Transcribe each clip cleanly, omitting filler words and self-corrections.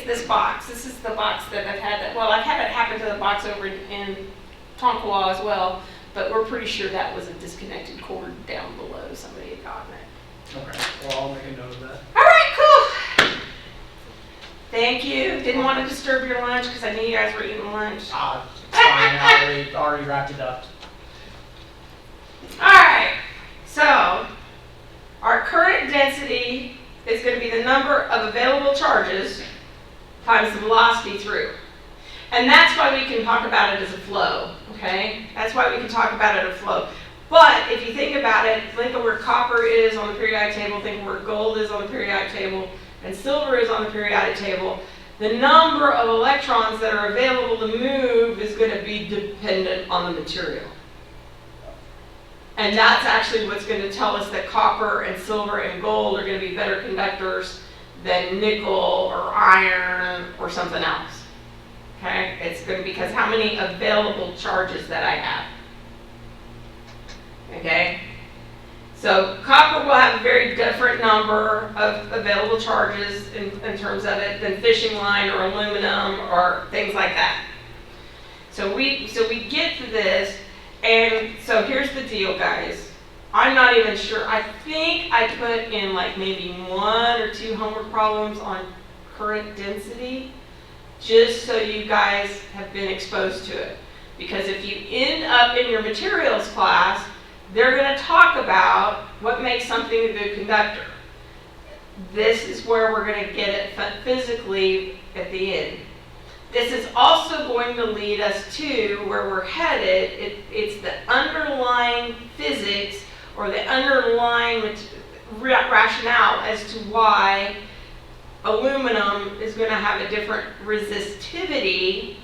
this box. This is the box that I've had that, well, I've had it happen to the box over in Tonkawa as well, but we're pretty sure that was a disconnected cord down below. Somebody had gotten it. Okay, well, I'll make a note of that. All right, cool. Thank you. Didn't want to disturb your lunch because I knew you guys were eating lunch. It's fine. I already wrapped it up. All right, so our current density is going to be the number of available charges times the velocity through. And that's why we can talk about it as a flow, okay? That's why we can talk about it as a flow. But if you think about it, think of where copper is on the periodic table, think of where gold is on the periodic table, and silver is on the periodic table. The number of electrons that are available to move is going to be dependent on the material. And that's actually what's going to tell us that copper and silver and gold are going to be better conductors than nickel or iron or something else. Okay? It's going to be because how many available charges that I have. Okay? So copper will have a very different number of available charges in terms of it than fishing line or aluminum or things like that. So we get to this, and so here's the deal, guys. I'm not even sure. I think I put in like maybe 1 or 2 homework problems on current density, just so you guys have been exposed to it. Because if you end up in your materials class, they're going to talk about what makes something a good conductor. This is where we're going to get it physically at the end. This is also going to lead us to where we're headed. It's the underlying physics or the underlying rationale as to why aluminum is going to have a different resistivity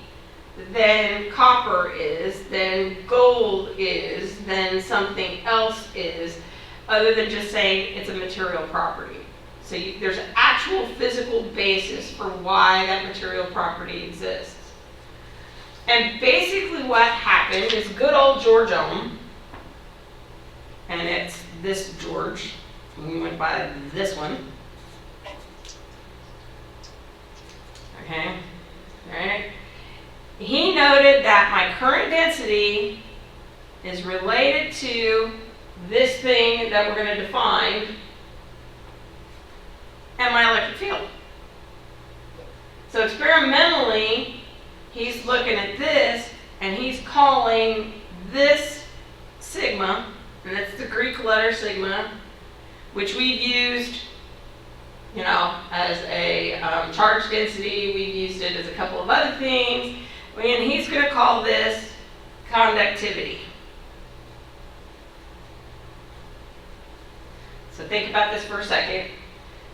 than copper is, than gold is, than something else is, other than just saying it's a material property. So there's an actual physical basis for why that material property exists. And basically what happened is good old George Ohm, and it's this George, we went by this one. Okay, all right. He noted that my current density is related to this thing that we're going to define and my electric field. So experimentally, he's looking at this and he's calling this sigma, and that's the Greek letter sigma, which we've used, you know, as a charge density. We've used it as a couple of other things. And he's going to call this conductivity. So think about this for a second.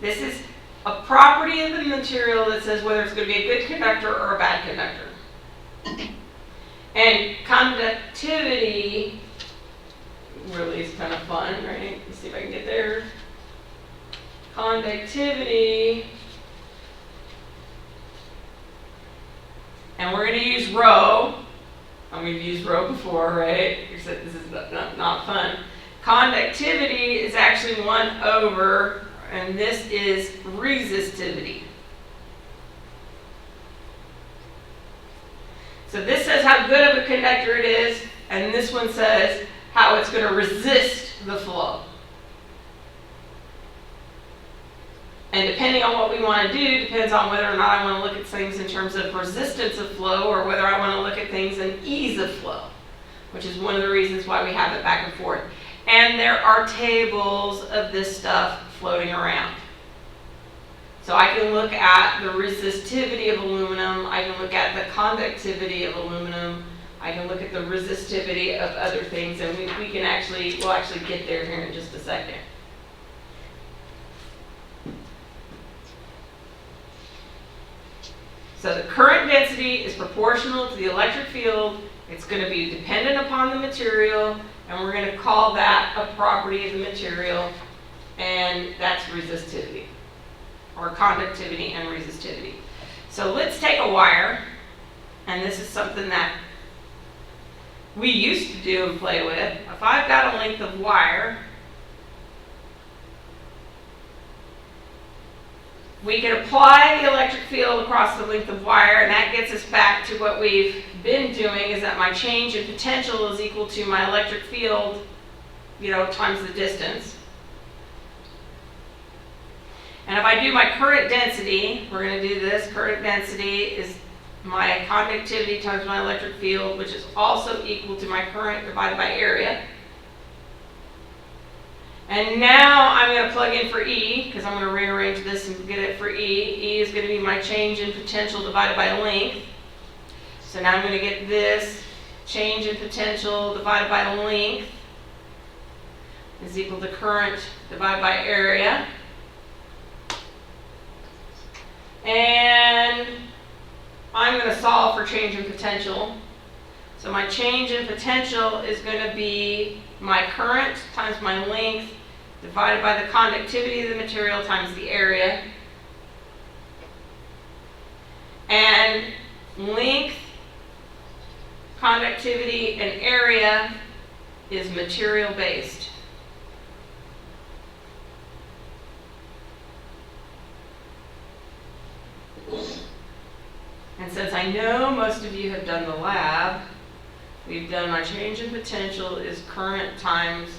This is a property of the material that says whether it's going to be a good conductor or a bad conductor. And conductivity really is kind of fun, right? Let's see if I can get there. Conductivity. And we're going to use rho. And we've used rho before, right? Except this is not fun. Conductivity is actually 1 over, and this is resistivity. So this says how good of a conductor it is, and this one says how it's going to resist the flow. And depending on what we want to do, depends on whether or not I want to look at things in terms of resistance of flow or whether I want to look at things in ease of flow, which is one of the reasons why we have it back and forth. And there are tables of this stuff floating around. So I can look at the resistivity of aluminum, I can look at the conductivity of aluminum, I can look at the resistivity of other things, and we'll actually get there here in just a second. So the current density is proportional to the electric field. It's going to be dependent upon the material, and we're going to call that a property of the material, and that's resistivity, or conductivity and resistivity. So let's take a wire, and this is something that we used to do and play with. If I've got a length of wire we can apply the electric field across the length of wire, and that gets us back to what we've been doing, is that my change in potential is equal to my electric field, times the distance. And if I do my current density, we're going to do this. Current density is my conductivity times my electric field, which is also equal to my current divided by area. And now I'm going to plug in for E, because I'm going to rearrange this and get it for E. E is going to be my change in potential divided by length. So now I'm going to get this change in potential divided by length is equal to current divided by area. And I'm going to solve for change in potential. So my change in potential is going to be my current times my length divided by the conductivity of the material times the area. And length, conductivity, and area is material based. And since I know most of you have done the lab, we've done my change in potential is current times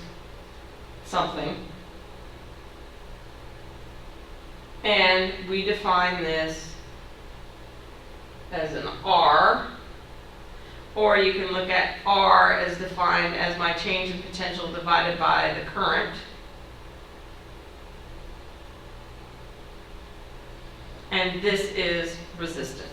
something. And we define this as an R, or you can look at R as defined as my change in potential divided by the current. And this is resistance.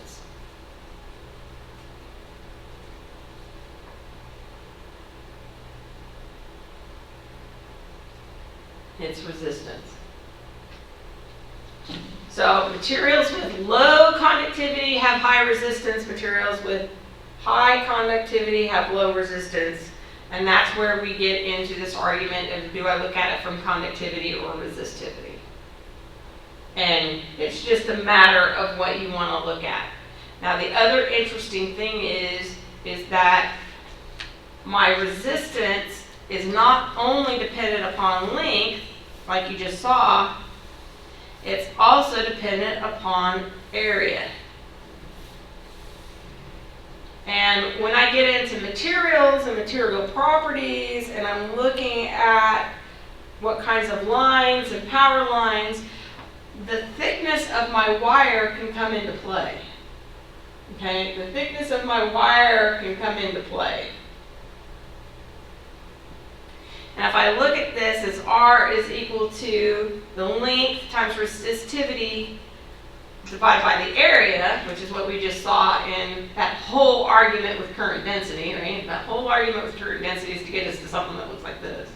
It's resistance. So materials with low conductivity have high resistance. Materials with high conductivity have low resistance. And that's where we get into this argument of, do I look at it from conductivity or resistivity? And it's just a matter of what you want to look at. Now the other interesting thing is that my resistance is not only dependent upon length, like you just saw, it's also dependent upon area. And when I get into materials and material properties, and I'm looking at what kinds of lines and power lines, the thickness of my wire can come into play. Okay, the thickness of my wire can come into play. And if I look at this as R is equal to the length times resistivity divided by the area, which is what we just saw in that whole argument with current density, right? That whole argument with current density is to get us to something that looks like this.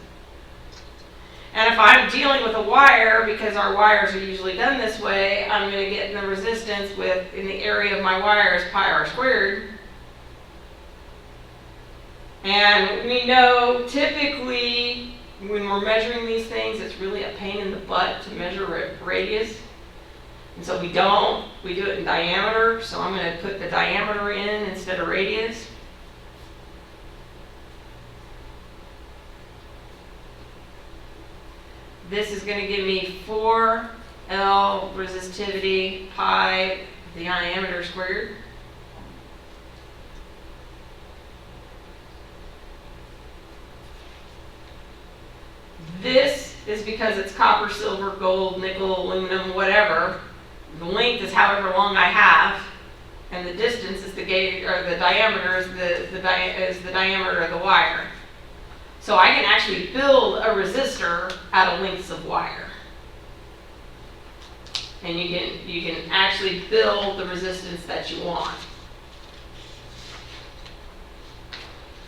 And if I'm dealing with a wire, because our wires are usually done this way, I'm going to get in the resistance in the area of my wire is pi r squared. And we know typically when we're measuring these things, it's really a pain in the butt to measure radius. And so we do it in diameter. So I'm going to put the diameter in instead of radius. This is going to give me 4L resistivity pi the diameter squared. This is because it's copper, silver, gold, nickel, aluminum, whatever. The length is however long I have, and the distance is the gauge, or the diameter is the diameter of the wire. So I can actually build a resistor out of lengths of wire. And you can actually build the resistance that you want.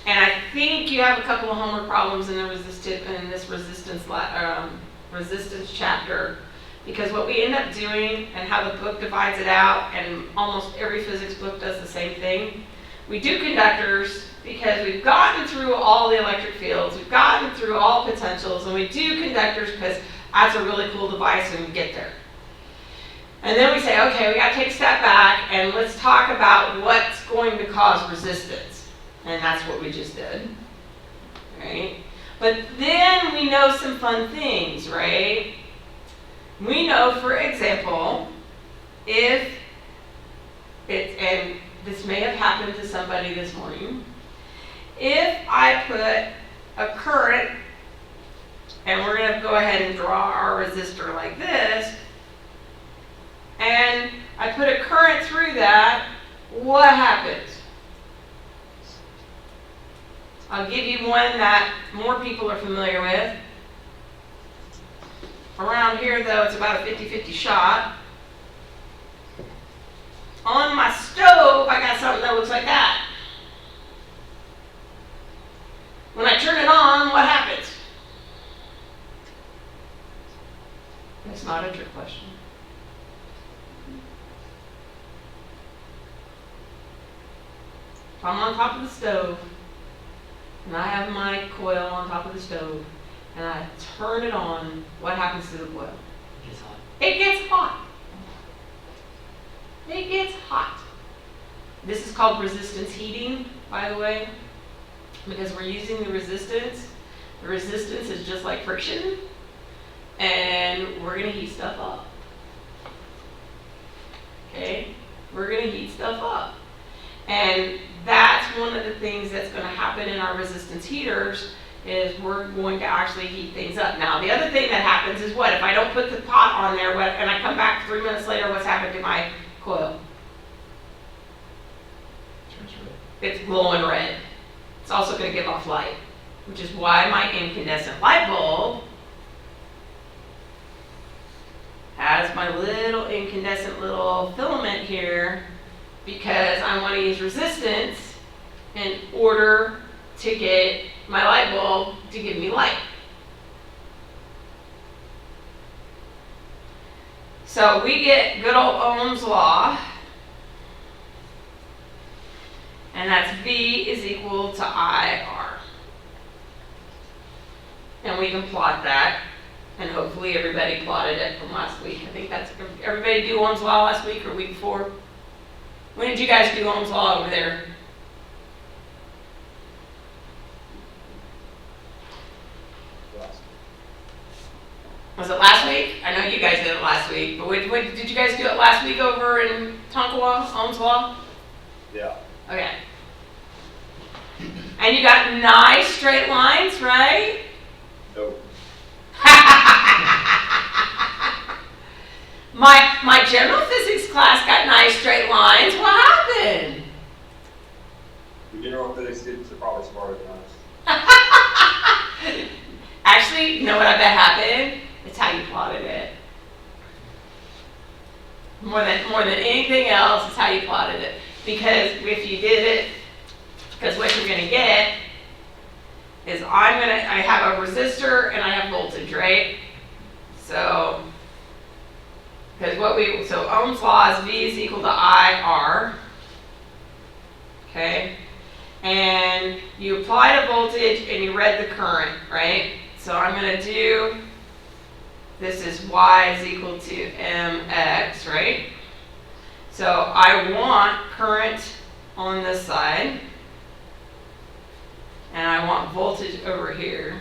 And I think you have a couple of homework problems in this resistance chapter, because what we end up doing and how the book divides it out, and almost every physics book does the same thing. We do conductors because we've gotten through all the electric fields, we've gotten through all potentials, and we do conductors because that's a really cool device and we get there. And then we say, okay, we got to take a step back and let's talk about what's going to cause resistance. And that's what we just did, right? But then we know some fun things, right? We know, for example, if it's, and this may have happened to somebody this morning, if I put a current, and we're going to go ahead and draw our resistor like this, and I put a current through that, what happens? I'll give you one that more people are familiar with. Around here, though, it's about a 50-50 shot. On my stove, I got something that looks like that. When I turn it on, what happens? It's not a trick question. If I'm on top of the stove, and I have my coil on top of the stove, and I turn it on, what happens to the coil? It gets hot. It gets hot. It gets hot. This is called resistance heating, by the way, because we're using the resistance. The resistance is just like friction, and we're going to heat stuff up. Okay? We're going to heat stuff up. And that's one of the things that's going to happen in our resistance heaters is we're going to actually heat things up. Now, the other thing that happens is what? If I don't put the pot on there and I come back 3 minutes later, what's happened to my coil? It's glowing red. It's also going to give off light, which is why my incandescent light bulb has my little incandescent little filament here, because I want to use resistance in order to get my light bulb to give me light. So we get good old Ohm's law, and that's V is equal to IR. And we can plot that, and hopefully everybody plotted it from last week. I think that's, everybody do Ohm's law last week or week before? When did you guys do Ohm's law over there? Was it last week? I know you guys did it last week, but did you guys do it last week over in Tonkawa, Ohm's law? Yeah. Okay. And you got nice straight lines, right? Nope. My general physics class got nice straight lines. What happened? The general physics students are probably smarter than us. Actually, you know what I bet happened? It's how you plotted it. More than anything else, it's how you plotted it. Because if you did it, because what you're going to get is I have a resistor and I have voltage, right? So, so Ohm's law is V is equal to IR. Okay? And you applied a voltage and you read the current, right? So I'm going to do, this is Y is equal to MX, right? So I want current on this side, and I want voltage over here.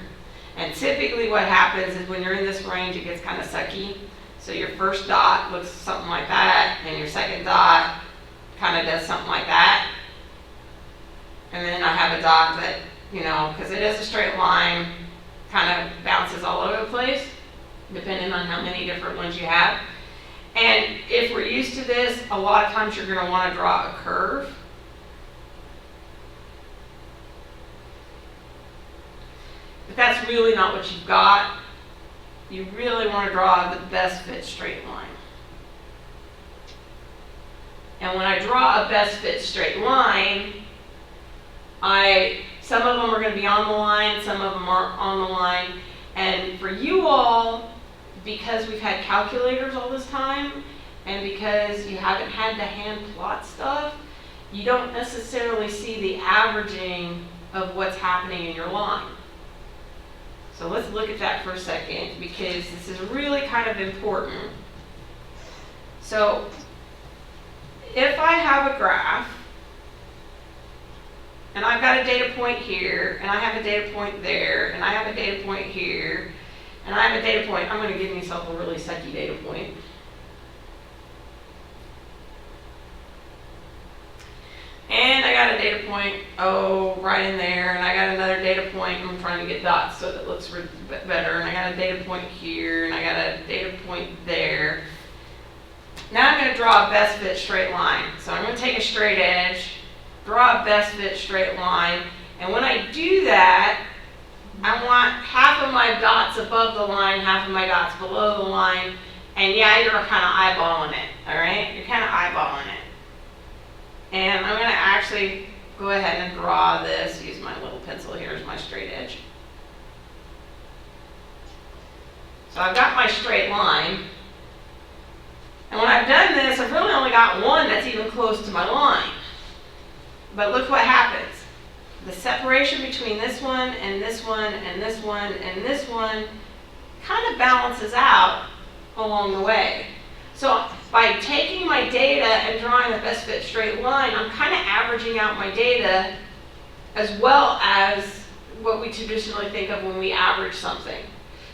And typically what happens is when you're in this range, it gets kind of sucky. So your first dot looks something like that, and your second dot kind of does something like that. And then I have a dot that, because it is a straight line, kind of bounces all over the place, depending on how many different ones you have. And if we're used to this, a lot of times you're going to want to draw a curve. But that's really not what you've got. You really want to draw the best fit straight line. And when I draw a best fit straight line, some of them are going to be on the line, some of them aren't on the line. And for you all, because we've had calculators all this time, and because you haven't had to hand plot stuff, you don't necessarily see the averaging of what's happening in your line. So let's look at that for a second, because this is really kind of important. So if I have a graph, and I've got a data point here, and I have a data point there, and I have a data point here, and I have a data point, I'm going to give myself a really sucky data point. point, oh, right in there, and I got another data point, and I'm trying to get dots so that it looks better, and I got a data point here, and I got a data point there. Now I'm going to draw a best fit straight line. So I'm going to take a straight edge, draw a best fit straight line, and when I do that, I want half of my dots above the line, half of my dots below the line, and yeah, you're kind of eyeballing it, all right? You're kind of eyeballing it. And I'm going to actually go ahead and draw this, use my little pencil here as my straight edge. So I've got my straight line. And when I've done this, I've really only got one that's even close to my line. But look what happens. The separation between this one and this one and this one and this one kind of balances out along the way. So by taking my data and drawing the best fit straight line, I'm kind of averaging out my data as well as what we traditionally think of when we average something.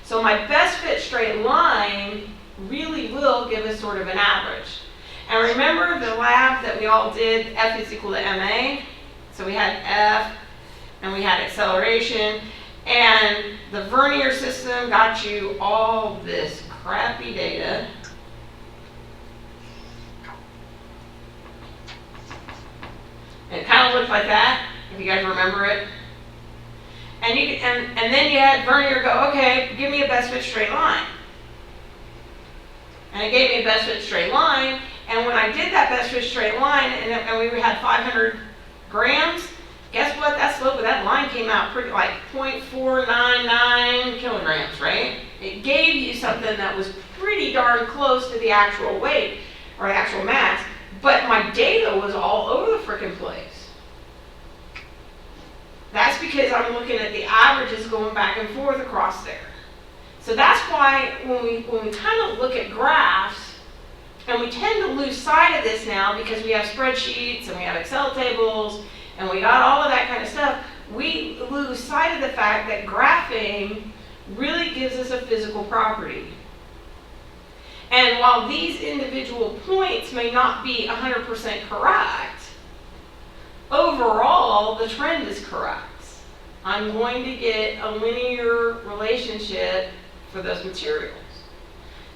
So my best fit straight line really will give us sort of an average. And remember the lab that we all did, F is equal to MA? So we had F, and we had acceleration, and the Vernier system got you all this crappy data. And it kind of looked like that, if you guys remember it. And then you had Vernier go, okay, give me a best fit straight line. And it gave me a best fit straight line, and when I did that best fit straight line, and we had 500 grams, guess what? That slope of that line came out pretty like 0.499 kilograms, right? It gave you something that was pretty darn close to the actual weight, or the actual mass, but my data was all over the frickin' place. That's because I'm looking at the averages going back and forth across there. So that's why when we kind of look at graphs, and we tend to lose sight of this now because we have spreadsheets and we have Excel tables and we got all of that kind of stuff, we lose sight of the fact that graphing really gives us a physical property. And while these individual points may not be 100% correct, overall the trend is correct. I'm going to get a linear relationship for those materials.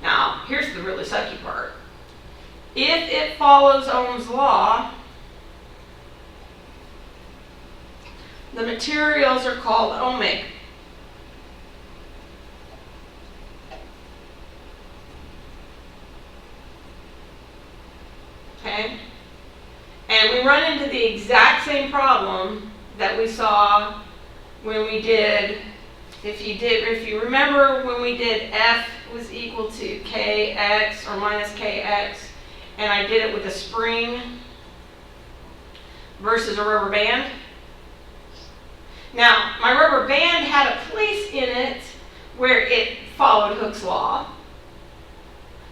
Now, here's the really sucky part. If it follows Ohm's law, the materials are called ohmic. Okay? And we run into the exact same problem that we saw when we did, if you remember when we did F was equal to Kx or minus Kx, and I did it with a spring versus a rubber band. Now, my rubber band had a place in it where it followed Hooke's law,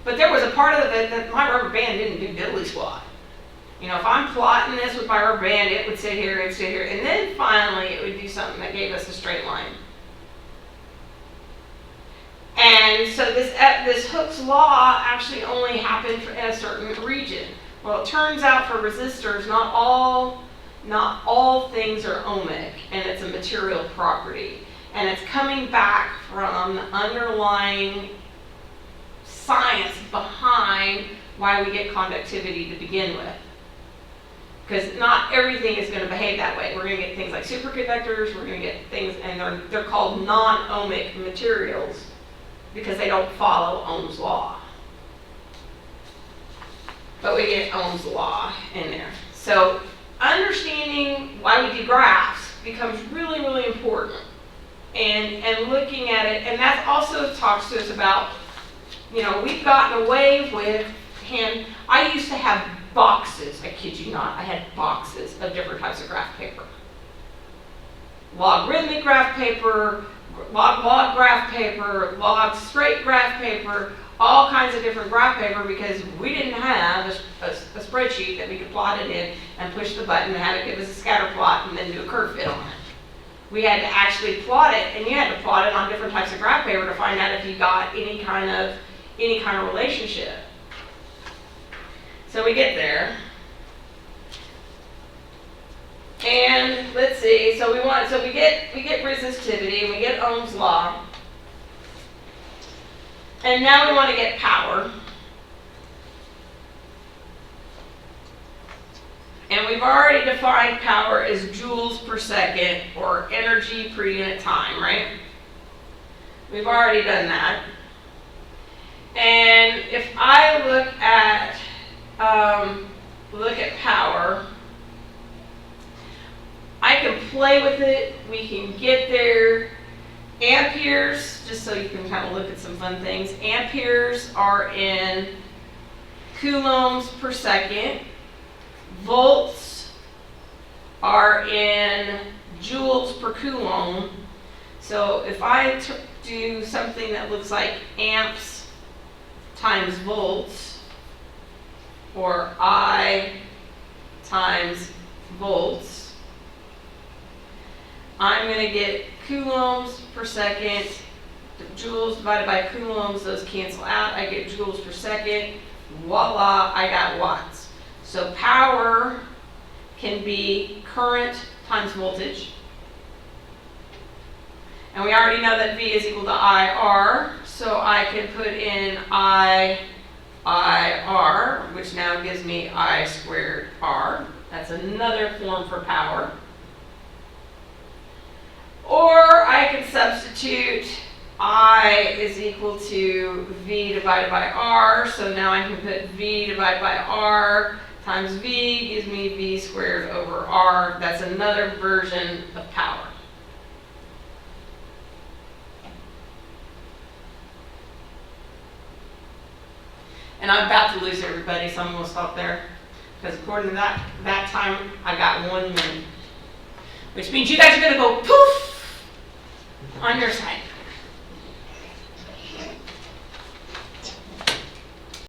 but there was a part of it that my rubber band didn't do diddly squat. You know, if I'm plotting this with my rubber band, it would sit here, and sit here, and then finally it would do something that gave us a straight line. And so this Hooke's law actually only happened in a certain region. Well, it turns out for resistors, not all things are ohmic, and it's a material property. And it's coming back from the underlying science behind why we get conductivity to begin with. Because not everything is going to behave that way. We're going to get things like superconductors, we're going to get things, and they're called non-ohmic materials because they don't follow Ohm's law. But we get Ohm's law in there. So understanding why we do graphs becomes really, really important. And looking at it, and that also talks to us about, you know, we've gotten away with I used to have boxes, I kid you not, I had boxes of different types of graph paper. Logarithmic graph paper, log graph paper, log straight graph paper, all kinds of different graph paper because we didn't have a spreadsheet that we could plot it in and push the button and have it give us a scatter plot and then do a curve fit on it. We had to actually plot it, and you had to plot it on different types of graph paper to find out if you got any kind of relationship. So we get there. And let's see, so we get resistivity, we get Ohm's law. And now we want to get power. And we've already defined power as joules per second, or energy per unit time, right? We've already done that. And if I look at power, I can play with it. We can get there. Amperes, just so you can kind of look at some fun things. Amperes are in coulombs per second. Volts are in joules per coulomb. So if I do something that looks like amps times volts, or I times volts, I'm going to get coulombs per second. The joules divided by coulombs, those cancel out. I get joules per second. Voila, I got watts. So power can be current times voltage. And we already know that V is equal to IR, so I can put in IR, which now gives me I squared R. That's another form for power. Or I can substitute I is equal to V divided by R, so now I can put V divided by R times V gives me V squared over R. That's another version of power. And I'm about to lose everybody, so I'm going to stop there. Because according to that time, I got 1 minute. Which means you guys are going to go poof on your side.